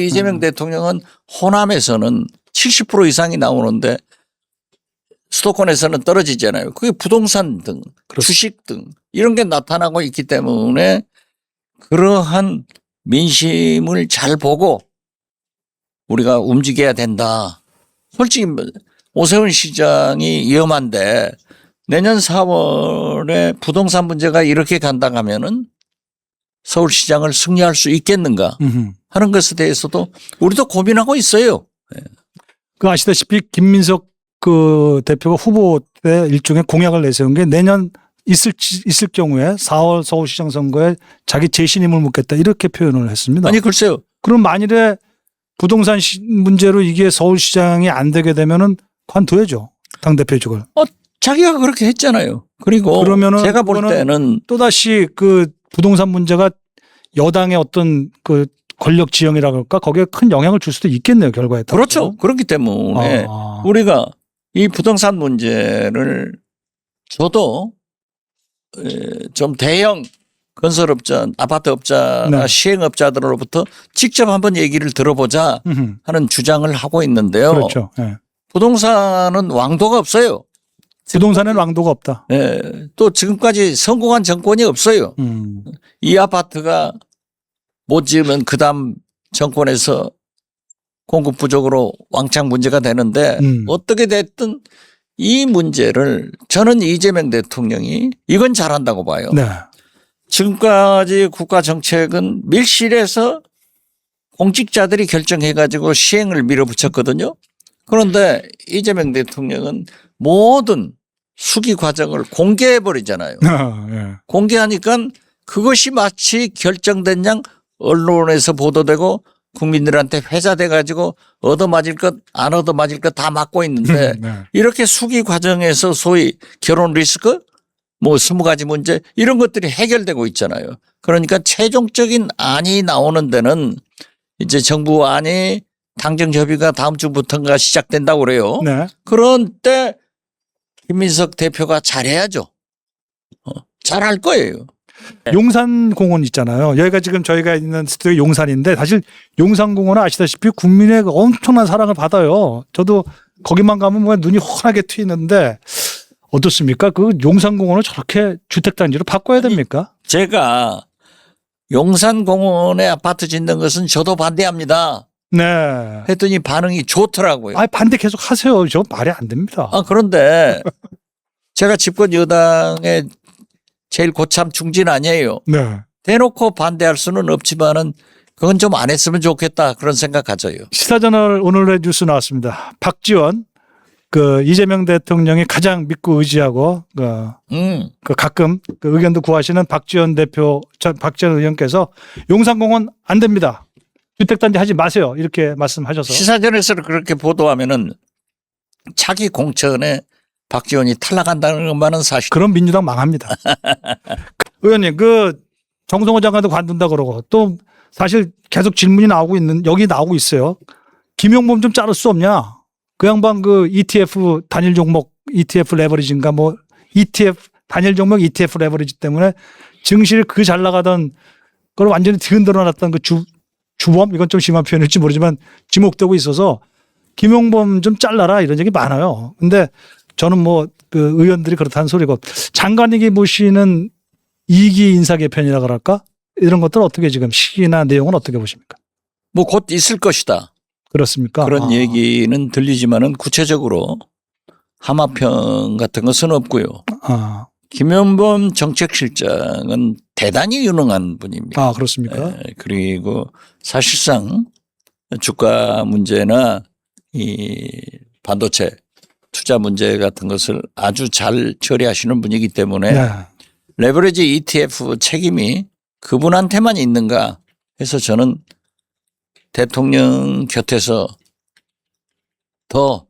이재명 대통령은 호남에서는 70% 이상이 나오는데 수도권에서는 떨어지잖아요. 그게 부동산 등 주식 등 이런 게 나타나고 있기 때문에 그러한 민심을 잘 보고 우리가 움직여야 된다. 솔직히 오세훈 시장이 위험한데 내년 4월에 부동산 문제가 이렇게 간다 하면은 서울시장을 승리할 수 있겠는가 하는 것에 대해서도 우리도 고민하고 있어요. 그 아시다시피 김민석 그 대표가 후보 때 일종의 공약을 내세운 게 내년 있을 경우에 4월 서울시장 선거에 자기 재신임을 묻겠다 이렇게 표현을 했습니다. 아니 글쎄요. 그럼 만일에 부동산 문제로 이게 서울시장이 안 되게 되면은 관둬야죠. 당대표 쪽을. 자기가 그렇게 했잖아요. 그리고 그러면은 제가 볼 때는 또다시 그 부동산 문제가 여당의 어떤 그 권력 지형이라 그럴까 거기에 큰 영향을 줄 수도 있겠네요. 결과에 따라서. 그렇죠. 그렇기 때문에 우리가 이 부동산 문제를 저도 좀 대형 건설업자, 아파트업자나 네. 시행업자들로부터 직접 한번 얘기를 들어보자 하는 주장을 하고 있는데요. 그렇죠. 네. 부동산은 왕도가 없어요. 부동산에는 왕도가 없다. 또 지금까지 성공한 정권이 없어요. 이 아파트가 못 지으면 그다음 정권에서 공급 부족으로 왕창 문제가 되는데 어떻게 됐든 이 문제를 저는 이재명 대통령이 이건 잘한다고 봐요. 네. 지금까지 국가 정책은 밀실에서 공직자들이 결정해 가지고 시행을 밀어붙였거든요. 그런데 이재명 대통령은 모든 수기 과정을 공개해 버리잖아요. 네. 공개하니까 그것이 마치 결정된 양 언론에서 보도되고 국민들한테 회자돼 가지고 얻어맞을 것 안 얻어맞을 것 다 맡고 있는데 네. 이렇게 수기 과정에서 소위 결혼 리스크 뭐 20가지 문제 이런 것들이 해결되고 있잖아요. 그러니까 최종적인 안이 나오는 데는 이제 정부 안이 당정 협의가 다음 주부터인가 시작된다고 그래요. 네. 그런 때 김민석 대표가 잘해야죠. 잘할 거예요. 용산공원 있잖아요. 여기가 지금 저희가 있는 스튜디오 용산인데 사실 용산공원은 아시다시피 국민의 엄청난 사랑을 받아요. 저도 거기만 가면 뭐 눈이 환하게 트이는데 어떻습니까? 그 용산공원을 저렇게 주택단지로 바꿔야 됩니까? 제가 용산공원에 아파트 짓는 것은 저도 반대합니다. 네. 했더니 반응이 좋더라고요. 반대 계속 하세요. 저 말이 안 됩니다. 그런데 제가 집권 여당의 제일 고참 중진 아니에요. 네. 대놓고 반대할 수는 없지만은 그건 좀 안 했으면 좋겠다 그런 생각 가져요. 시사저널 오늘의 뉴스 나왔습니다. 박지원 그 이재명 대통령이 가장 믿고 의지하고 그 가끔 그 의견도 구하시는 박지원 의원께서 용산공원 안 됩니다. 주택단지 하지 마세요. 이렇게 말씀하셔서. 시사전에서 그렇게 보도하면은 차기 공천에 박지원이 탈락한다는 것만은 사실. 그럼 민주당 망합니다. 의원님, 그 정성호 장관도 관둔다 그러고 또 사실 계속 질문이 여기 나오고 있어요. 김용범 좀 자를 수 없냐? 그 양반 그 ETF 단일 종목 ETF 레버리지인가 뭐 ETF 단일 종목 ETF 레버리지 때문에 증시를 그 잘 나가던 그걸 완전히 뒤흔들어 놨던 그 주범 이건 좀 심한 표현일지 모르지만 지목되고 있어서 김용범 좀 잘라라 이런 얘기 많아요. 근데 저는 뭐 그 의원들이 그렇다는 소리고 장관에게 보시는 2기 인사 개편이라 그럴까? 이런 것들 어떻게 지금 시기나 내용은 어떻게 보십니까? 뭐 곧 있을 것이다. 그렇습니까? 그런 얘기는 들리지만은 구체적으로 하마평 같은 것은 없고요. 김용범 정책실장은 대단히 유능한 분입니다. 그렇습니까? 그리고 사실상 주가 문제나 이 반도체 투자 문제 같은 것을 아주 잘 처리하시는 분이기 때문에 네. 레버리지 ETF 책임이 그분한테만 있는가 해서 저는 대통령 곁에서 더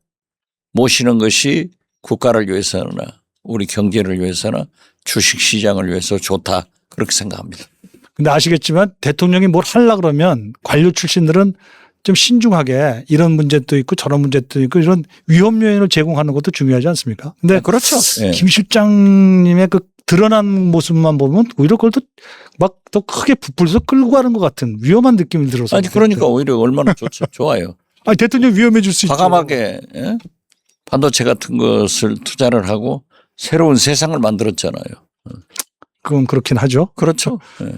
모시는 것이 국가를 위해서나 우리 경제를 위해서나 주식시장을 위해서 좋다 그렇게 생각합니다. 근데 아시겠지만 대통령이 뭘 하려고 그러면 관료 출신들은 좀 신중하게 이런 문제도 있고 저런 문제도 있고 이런 위험 요인을 제공하는 것도 중요하지 않습니까? 근데 그렇죠. 예. 김 실장님의 그 드러난 모습만 보면 오히려 그걸 또 막 더 크게 부풀려서 끌고 가는 것 같은 위험한 느낌이 들어서. 아니 그러니까 오히려 얼마나 좋죠. 좋아요. 아니 대통령 위험해질 수 있죠. 과감하게 예? 반도체 같은 것을 투자를 하고 새로운 세상을 만들었잖아요. 그건 그렇긴 하죠. 그렇죠. 예.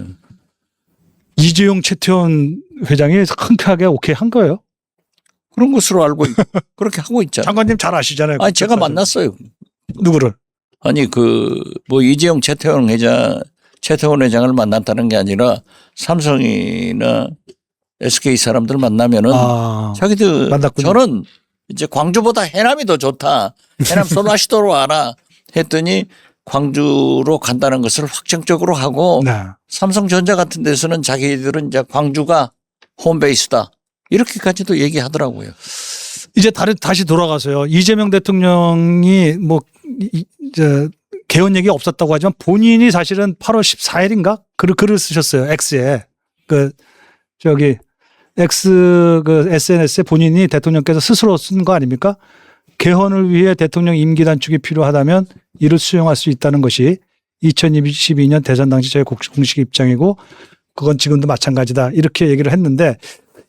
이재용 최태원 회장이 흔쾌하게 오케이 한 거예요. 그런 것으로 알고 그렇게 하고 있잖아요. 장관님 잘 아시잖아요. 아니 제가 만났어요. 누구를? 아니 뭐 이재용 최태원 회장을 만났다는 게 아니라 삼성이나 SK 사람들 만나면은 자기들 만났군요. 저는 이제 광주보다 해남이 더 좋다. 해남 소나시도로 와라 했더니 광주로 간다는 것을 확정적으로 하고 네. 삼성전자 같은 데서는 자기들은 이제 광주가 홈베이스다. 이렇게까지도 얘기하더라고요. 이제 다시 돌아가서요. 이재명 대통령이 뭐 개헌 얘기 없었다고 하지만 본인이 사실은 8월 14일인가 글을 쓰셨어요. X에 X SNS에 본인이 대통령께서 스스로 쓴 거 아닙니까? 개헌을 위해 대통령 임기 단축이 필요하다면 이를 수용할 수 있다는 것이 2022년 대선 당시 저의 공식 입장이고 그건 지금도 마찬가지다. 이렇게 얘기를 했는데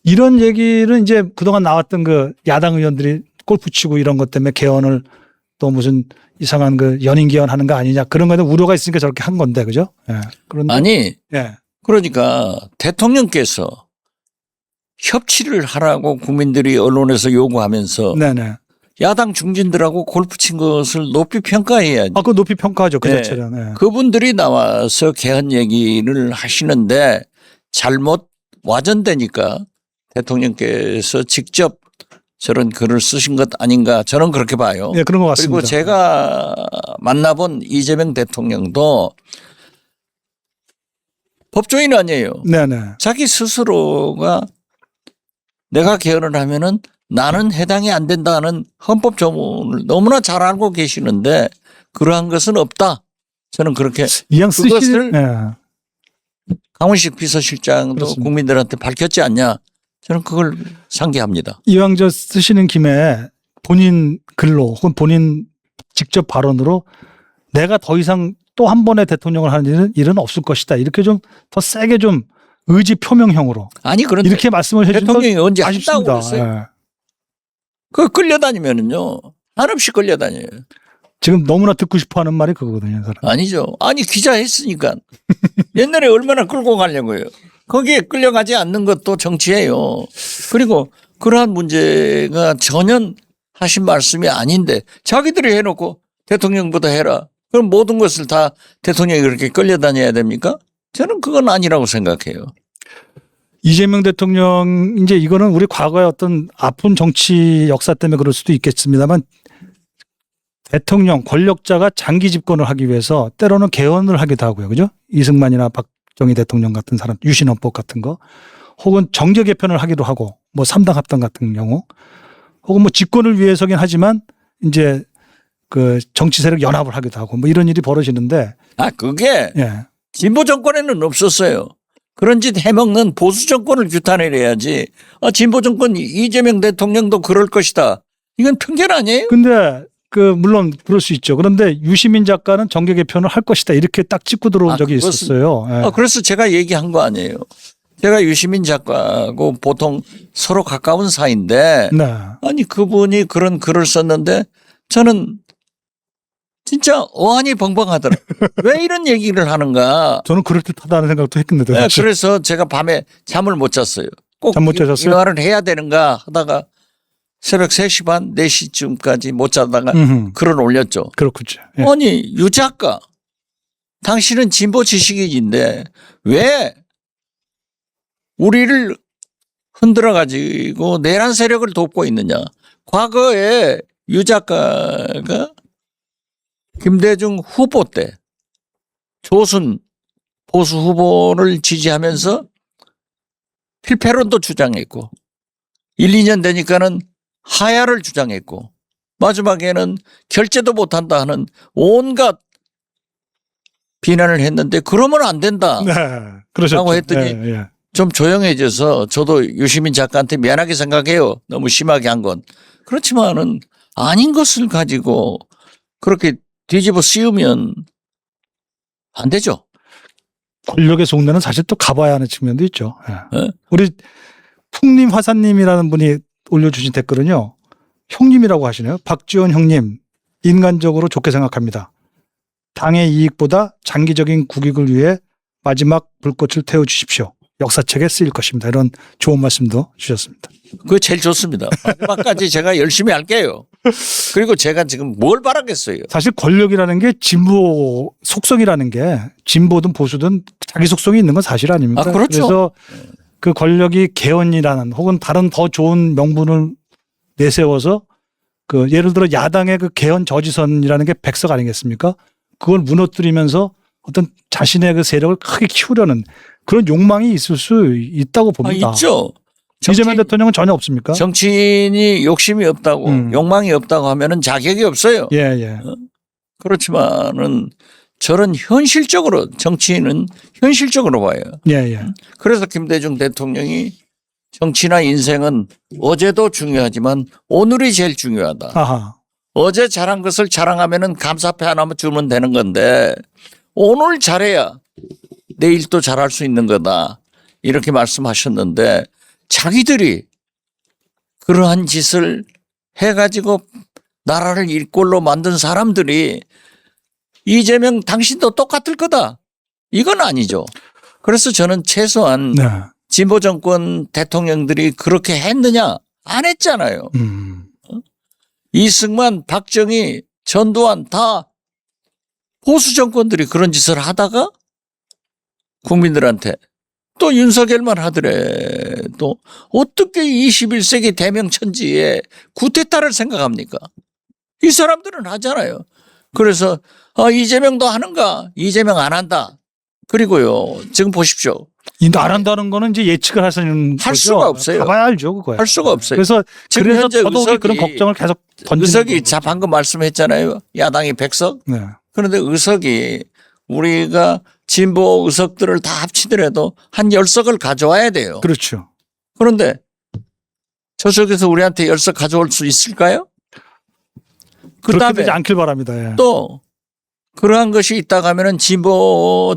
이런 얘기를 이제 그동안 나왔던 그 야당 의원들이 골프 치고 이런 것 때문에 개헌을 또 무슨 이상한 그 연임 개헌하는 거 아니냐 그런 거에 우려가 있으니까 저렇게 한 건데 그죠? 예. 그런데 아니 예. 그러니까 대통령께서 협치를 하라고 국민들이 언론에서 요구하면서 네네. 야당 중진들하고 골프 친 것을 높이 평가해야지. 아, 그 높이 평가하죠. 그 네. 자체는. 네. 그분들이 나와서 개헌 얘기를 하시는데 잘못 와전되니까 대통령께서 직접 저런 글을 쓰신 것 아닌가 저는 그렇게 봐요. 네, 그런 것 같습니다. 그리고 제가 만나본 이재명 대통령도 법조인 아니에요. 네네. 자기 스스로가 내가 개헌을 하면은 나는 해당이 안 된다는 헌법 조문을 너무나 잘 알고 계시는데 그러한 것은 없다. 저는 그렇게 이왕 그것을 네. 강훈식 비서실장도 그렇습니다. 국민들한테 밝혔지 않냐. 저는 그걸 상기합니다. 이왕 쓰시는 김에 본인 글로 혹은 본인 직접 발언으로 내가 더 이상 또 한 번의 대통령을 하는 일은 없을 것이다. 이렇게 좀 더 세게 좀 의지 표명형으로 아니 그런데 이렇게 말씀을 해주신 대통령이 언제 거 한다고 아쉽습니다. 그랬어요? 예. 그 끌려다니면은요 한없이 끌려다녀요. 지금 너무나 듣고 싶어하는 말이 그거거든요. 사람. 아니죠. 아니 기자 했으니까 옛날에 얼마나 끌고 가려고요. 거기에 끌려가지 않는 것도 정치예요. 그리고 그러한 문제가 전혀 하신 말씀이 아닌데 자기들이 해놓고 대통령보다 해라. 그럼 모든 것을 다 대통령이 그렇게 끌려다녀야 됩니까? 저는 그건 아니라고 생각해요. 이재명 대통령 이제 이거는 우리 과거의 어떤 아픈 정치 역사 때문에 그럴 수도 있겠습니다만 대통령 권력자가 장기 집권을 하기 위해서 때로는 개헌을 하기도 하고요. 그죠? 이승만이나 박정희 대통령 같은 사람 유신헌법 같은 거 혹은 정계 개편을 하기도 하고 뭐 3당 합당 같은 경우 혹은 뭐 집권을 위해서긴 하지만 이제 그 정치 세력 연합을 하기도 하고 뭐 이런 일이 벌어지는데 그게 예. 진보 정권에는 없었어요. 그런 짓 해먹는 보수 정권을 규탄해내야지. 진보 정권 이재명 대통령도 그럴 것이다. 이건 편견 아니에요? 근데 물론 그럴 수 있죠. 그런데 유시민 작가는 정계 개편을 할 것이다. 이렇게 딱 짚고 들어온 적이 있었어요. 예. 그래서 제가 얘기한 거 아니에요. 제가 유시민 작가하고 보통 서로 가까운 사이인데 네. 아니 그분이 그런 글을 썼는데 저는 진짜 어안이 벙벙하더라고요. 왜 이런 얘기를 하는가. 저는 그럴듯하다는 생각도 했는데. 네, 그래서 제가 밤에 잠을 못 잤어요. 꼭 잠 못 자셨어요? 이 말을 해야 되는가 하다가 새벽 3시 반, 4시쯤까지 못 자다가 글을 올렸죠. 그렇군요. 예. 아니 유 작가 당신은 진보 지식인인데 왜 우리를 흔들어 가지고 내란 세력을 돕고 있느냐. 과거에 유 작가가 김대중 후보 때 조순 보수 후보를 지지하면서 필패론도 주장했고 1, 2년 되니까는 하야를 주장했고 마지막에는 결재도 못한다 하는 온갖 비난을 했는데 그러면 안 된다. 네. 그러셨죠. 라고 했더니 예, 예. 좀 조용해져서 저도 유시민 작가한테 미안하게 생각해요. 너무 심하게 한 건. 그렇지만은 아닌 것을 가지고 그렇게 뒤집어 씌우면 안 되죠. 권력의 속내는 사실 또 가봐야 하는 측면도 있죠. 예. 예? 우리 풍림 화사님이라는 분이 올려주신 댓글은요. 형님이라고 하시네요. 박지원 형님 인간적으로 좋게 생각합니다. 당의 이익보다 장기적인 국익을 위해 마지막 불꽃을 태워주십시오. 역사책에 쓰일 것입니다. 이런 좋은 말씀도 주셨습니다. 그거 제일 좋습니다. 마지막까지 제가 열심히 할게요. 그리고 제가 지금 뭘 바라겠어요. 사실 권력이라는 게 진보 속성이라는 게 진보든 보수든 자기 속성이 있는 건 사실 아닙니까? 아, 그렇죠. 그래서 그 권력이 개헌이라는 혹은 다른 더 좋은 명분을 내세워서 그 예를 들어 야당의 그 개헌 저지선이라는 게 백석 아니겠습니까? 그걸 무너뜨리면서 어떤 자신의 그 세력을 크게 키우려는 그런 욕망이 있을 수 있다고 봅니다. 있죠. 이재명 대통령은 전혀 없습니까? 정치인이 욕심이 없다고 욕망이 없다고 하면은 자격이 없어요. 예, 예. 그렇지만은 저는 현실적으로 정치인은 현실적으로 봐요. 예, 예. 그래서 김대중 대통령이 정치나 인생은 어제도 중요하지만 오늘이 제일 중요하다. 아하. 어제 잘한 것을 자랑하면은 감사패 하나만 주면 되는 건데 오늘 잘해야 내일 또 잘할 수 있는 거다. 이렇게 말씀하셨는데 자기들이 그러한 짓을 해가지고 나라를 일꼴로 만든 사람들이 이재명 당신도 똑같을 거다. 이건 아니죠. 그래서 저는 최소한 네. 진보 정권 대통령들이 그렇게 했느냐? 안 했잖아요. 이승만, 박정희, 전두환 다 보수 정권들이 그런 짓을 하다가 국민들한테 또 윤석열만 하더라도 어떻게 21세기 대명천지에 구테타를 생각합니까? 이 사람들은 하잖아요. 그래서 이재명도 하는가? 이재명 안 한다. 그리고요. 지금 보십시오. 안 한다는 거는 이제 예측을 하시는 할 거죠. 수가 없어요. 가봐야 알죠, 그거야. 할 수가 없어요. 그래서 지금 현재 저도 의석이 그런 걱정을 계속 던지는 의석이 거고. 자 방금 말씀했잖아요. 야당이 100석. 네. 그런데 의석이 우리가 진보 의석들을 다 합치더라도 한 10석을 가져와야 돼요. 그렇죠. 그런데 저쪽에서 우리한테 10석 가져올 수 있을까요? 그렇게 그다음에 되지 않길 바랍니다. 예. 또 그러한 것이 있다가 하면은 진보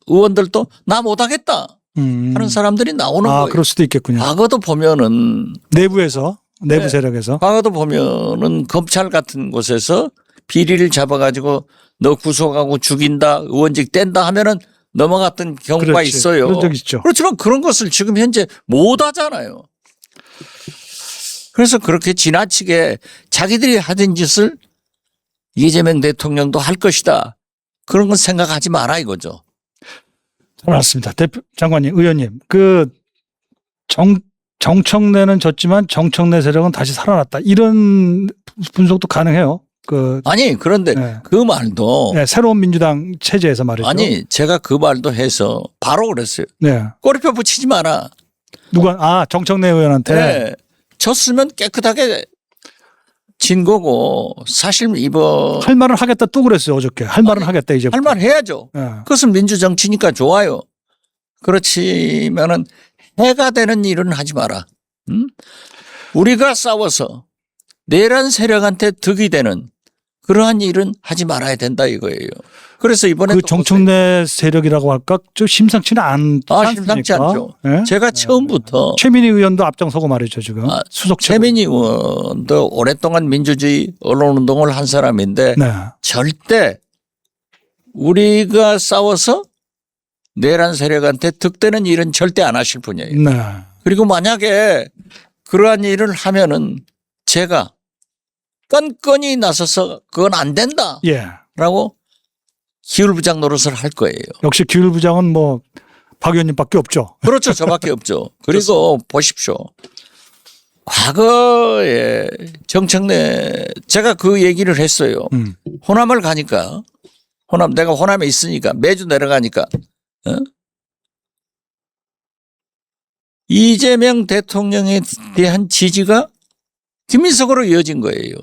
의원들도 나 못하겠다 하는 사람들이 나오는 거예요. 그럴 수도 있겠군요. 과거도 보면은 내부에서 내부 네. 세력에서 과거도 보면은 검찰 같은 곳에서 비리를 잡아가지고 너 구속하고 죽인다 의원직 뗀다 하면은 넘어갔던 경우가 그렇지. 있어요. 그런 적 있죠. 그렇지만 그런 것을 지금 현재 못 하잖아요. 그래서 그렇게 지나치게 자기들이 하던 짓을 이재명 대통령도 할 것이다. 그런 건 생각하지 마라 이거죠. 맞습니다. 대표 장관님, 의원님, 정청래는 졌지만 정청래 세력은 다시 살아났다. 이런 분석도 가능해요. 아니 그런데 네. 그 말도 네, 새로운 민주당 체제에서 말이죠. 아니 제가 그 말도 해서 바로 그랬어요. 네. 꼬리표 붙이지 마라. 누가 정청래 의원한테 네. 졌으면 깨끗하게 진 거고 사실 이번 할 말은 하겠다 또 그랬어요 어저께. 할 말은 하겠다 이제. 할 말 해야죠. 네. 그것은 민주정치니까 좋아요. 그렇지만은 해가 되는 일은 하지 마라. 응? 우리가 싸워서 내란 세력한테 득이 되는 그러한 일은 하지 말아야 된다 이거예요. 그래서 이번에 그 정청래 세력이라고 할까 좀 심상치는 않습니까? 심상치 않죠. 네? 제가 처음부터 최민희 의원도 앞장서고 말이죠 지금. 수석 최민희 의원도 오랫동안 민주주의 언론운동을 한 사람인데 네. 절대 우리가 싸워서 내란 세력한테 득되는 일은 절대 안 하실 분이에요. 네. 그리고 만약에 그러한 일을 하면은 제가 끈끈이 나서서 그건 안 된다라고 예. 기울부장 노릇을 할 거예요. 역시 기울부장은 뭐 박 의원님밖에 없죠. 그렇죠. 저밖에 없죠. 그리고 보십시오. 과거에 정청래 제가 그 얘기를 했어요. 호남을 가니까 내가 호남에 있으니까 매주 내려가니까 이재명 대통령에 대한 지지가 김민석으로 이어진 거예요.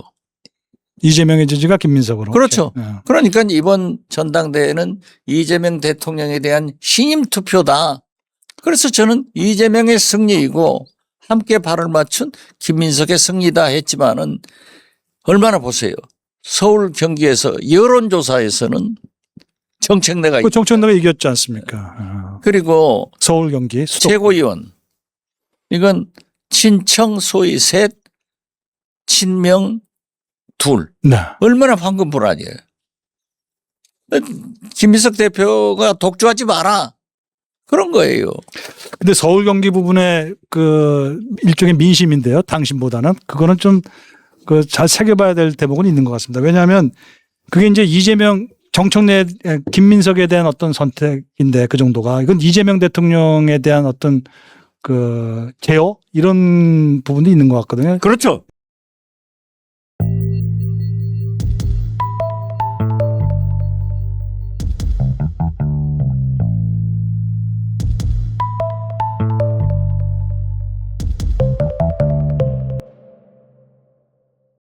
이재명의 지지가 김민석으로. 그렇죠. 네. 그러니까 이번 전당대회는 이재명 대통령에 대한 신임 투표다. 그래서 저는 이재명의 승리이고 함께 발을 맞춘 김민석의 승리다 했지만은 얼마나 보세요. 서울 경기에서 여론조사에서는 정책내가 그 정청래가 이겼지 않습니까? 그리고 서울 경기 수도 최고위원 이건 친청 소위 셋 친명 둘 네. 얼마나 황금불안이에요. 김민석 대표가 독주하지 마라 그런 거예요. 근데 서울 경기 부분에 그 일종의 민심인데요. 당신보다는 그거는 좀 그 잘 새겨봐야 될 대목은 있는 것 같습니다. 왜냐하면 그게 이제 이재명 정청래 김민석에 대한 어떤 선택인데 그 정도가 이건 이재명 대통령에 대한 어떤 그 제어 이런 부분도 있는 것 같거든요. 그렇죠.